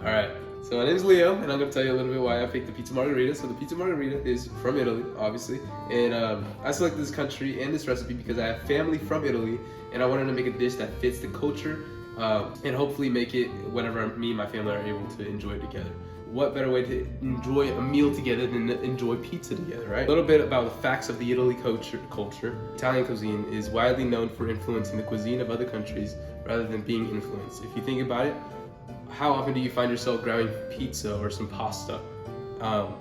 All right, so my name is Leo, and I'm gonna tell you a little bit why I picked the pizza margherita. So the pizza margherita is from Italy, obviously, and I selected this country and this recipe because I have family from Italy, and I wanted to make a dish that fits the culture, and hopefully make it whenever me and my family are able to enjoy it together. What better way to enjoy a meal together than to enjoy pizza together, right? A little bit about the facts of the Italy culture. Italian cuisine is widely known for influencing the cuisine of other countries rather than being influenced. If you think about it, how often do you find yourself grabbing pizza or some pasta?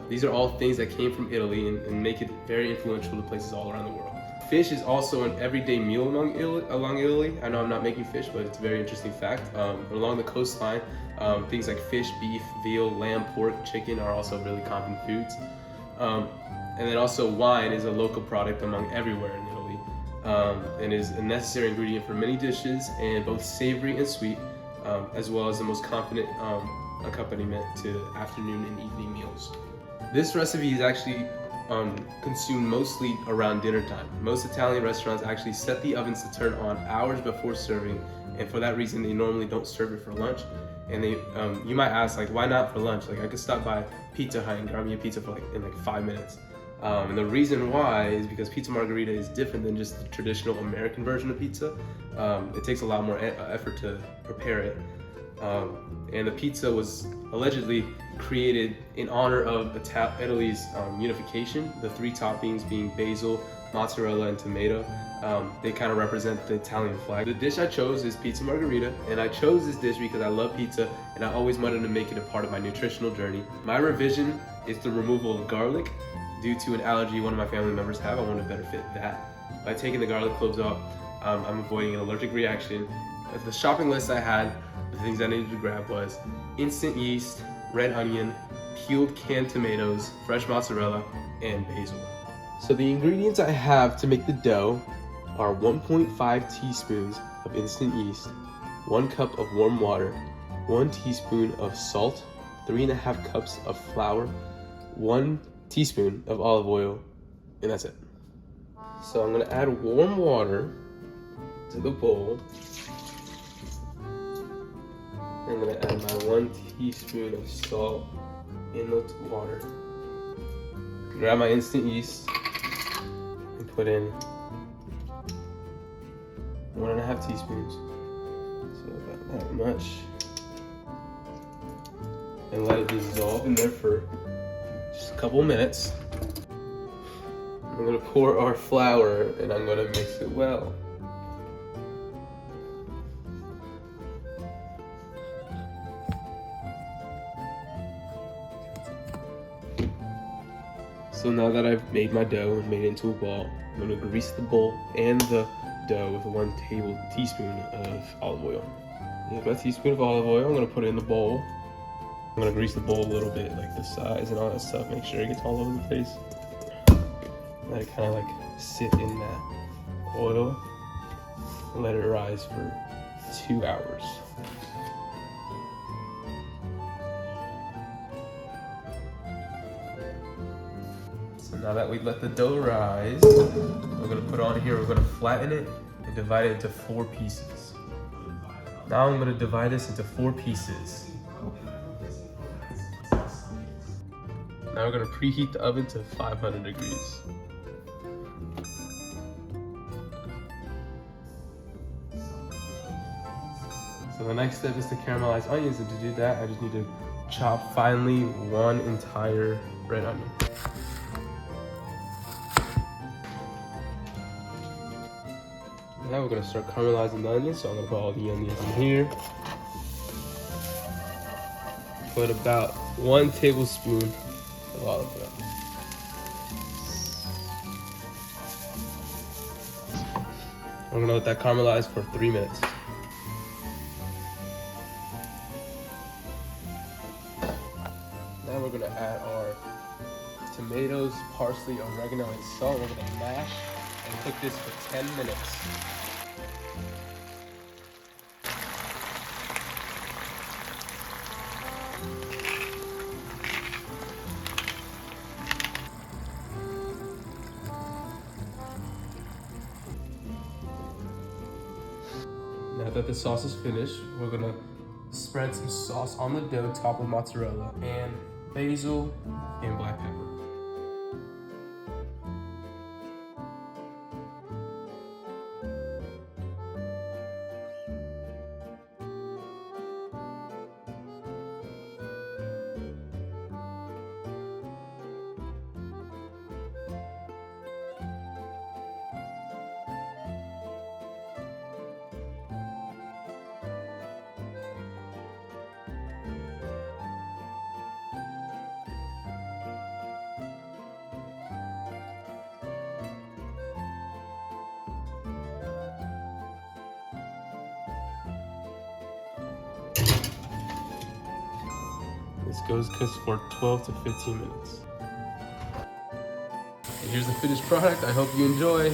These are all things that came from Italy and make it very influential to places all around the world. Fish is also an everyday meal along Italy. I know I'm not making fish, but it's a very interesting fact. Along the coastline, things like fish, beef, veal, lamb, pork, chicken are also really common foods. And then also wine is a local product among everywhere in Italy, and is a necessary ingredient for many dishes, and both savory and sweet, as well as the most confident accompaniment to afternoon and evening meals. This recipe is actually consumed mostly around dinner time. Most Italian restaurants actually set the ovens to turn on hours before serving, and for that reason they normally don't serve it for lunch. And they, you might ask, like, why not for lunch? Like, I could stop by Pizza Hut and grab me a pizza for in 5 minutes. And the reason why is because pizza margherita is different than just the traditional American version of pizza. It takes a lot more effort to prepare it. And the pizza was allegedly created in honor of Italy's unification, the three toppings being basil, mozzarella, and tomato. They kind of represent the Italian flag. The dish I chose is pizza margherita, and I chose this dish because I love pizza and I always wanted to make it a part of my nutritional journey. My revision is the removal of garlic. Due to an allergy one of my family members have, I want to better fit that. By taking the garlic cloves out, I'm avoiding an allergic reaction. The shopping list I had, the things I needed to grab was instant yeast, red onion, peeled canned tomatoes, fresh mozzarella, and basil. So the ingredients I have to make the dough are 1.5 teaspoons of instant yeast, 1 cup of warm water, 1 teaspoon of salt, 3.5 cups of flour, 1 teaspoon of olive oil, and that's it. So I'm gonna add warm water to the bowl. I'm gonna add my 1 teaspoon of salt in the water. Grab my instant yeast and put in 1.5 teaspoons. So about that much. And let it dissolve in there for just a couple minutes. I'm gonna pour our flour and I'm gonna mix it well. So now that I've made my dough and made it into a ball, I'm gonna grease the bowl and the dough with 1 teaspoon of olive oil. Here's my teaspoon of olive oil. I'm gonna put it in the bowl. I'm gonna grease the bowl a little bit, like the sides and all that stuff. Make sure it gets all over the place. Let it kind of like sit in that oil and let it rise for 2 hours. So now that we let the dough rise, we're gonna put on here, we're gonna flatten it and divide it into 4 pieces. Now I'm gonna divide this into 4 pieces. Now we're gonna preheat the oven to 500 degrees. So the next step is to caramelize onions, and to do that, I just need to chop finely 1 entire red onion. Now we're gonna start caramelizing the onions, so I'm gonna put all the onions in here. Put about 1 tablespoon of olive oil. I'm gonna let that caramelize for 3 minutes. Now we're gonna add our tomatoes, parsley, oregano, and salt. We're gonna mash and cook this for 10 minutes. Now that the sauce is finished, we're gonna spread some sauce on the dough, topped with mozzarella and basil and black pepper. This goes cooks for 12 to 15 minutes. And here's the finished product. I hope you enjoy.